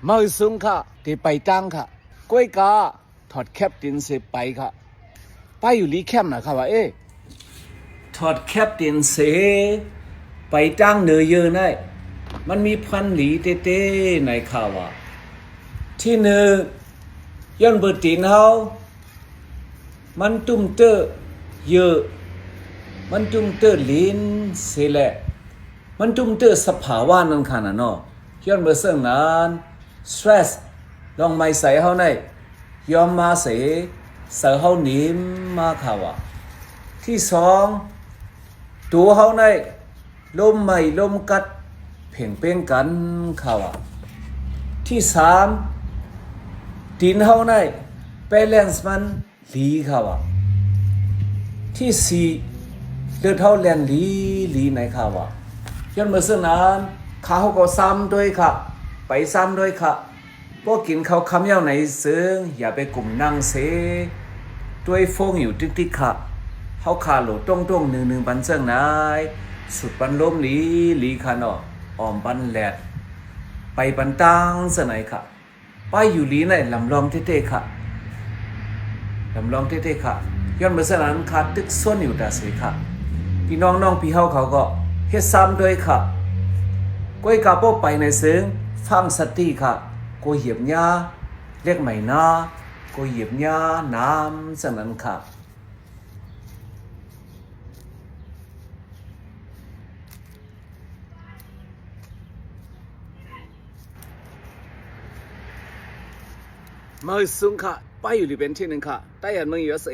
มือสูงค่ะที่ไปตั้งค่ะก้อยกาถอดแคปตินเสไปค่ะไปอยู่ลีแคมนะครับว่าถอดแคปตินเสไปตั้งเนื้อเยอะได้มันมีพันหลีเต้ๆในข่าวว่าที่หนึ่งย้อนเบอร์ตินเฮามันตุ้มเตอเยอะมันตุ้มเตอลิ้นเสแหละมันตุ้มเตอสภาวะนั่นค่ะนะเนาะย้อนเบอร์เสิ่งนั้นสเตรสลองไม่ใส่เฮาในยอมมาเสเสือเฮาหนีมาข่าวว่าที่สองตัวเฮาในลมไม่ลมกัดเพ่งเป้งกันข่าวว่าที่สามดินเฮาในแบลนซ์มันลีข่าวว่าที่สี่เลือดเฮาแลนลีในข่าวว่าย้อนเมื่อซึ่งนั้นข้าวก็ซ้ำด้วยค่ะไปซ้ำด้วยค่ะพวกกินข้าวคำเย้าในซึ่งอย่าไปกลุ่มนั่งเสด้วยฟงอยู่ติ๊กค่ะเฮาขาโหลต้งหนึ่งบันเซิงนายสุดปันล้มลีค่ะเนาะออมปันแหลดไปปันตังเสไหนค่ะไปอยู่ลีในลำลองเท่ๆค่ะลำลองเท่ๆค่ะย้อนเมื่อซึ่งนั้นค่ะตึกส่วนอยู่แต่เสค่ะพี่น้องพี่เฮาเขาก็เฮ็ดซ้ำด้วยค่ะก้อยกาโป้ไปในซึ่งฟังสติค่ะกูเหยียบหญ้าเรียกใหม่นากูเหยียบหญ้าน้ำสังนั้นค่ะมือสูงค่ะไปอยู่ที่เป็นที่หนึ่งค่ะแต่ยันมึงอยู่เส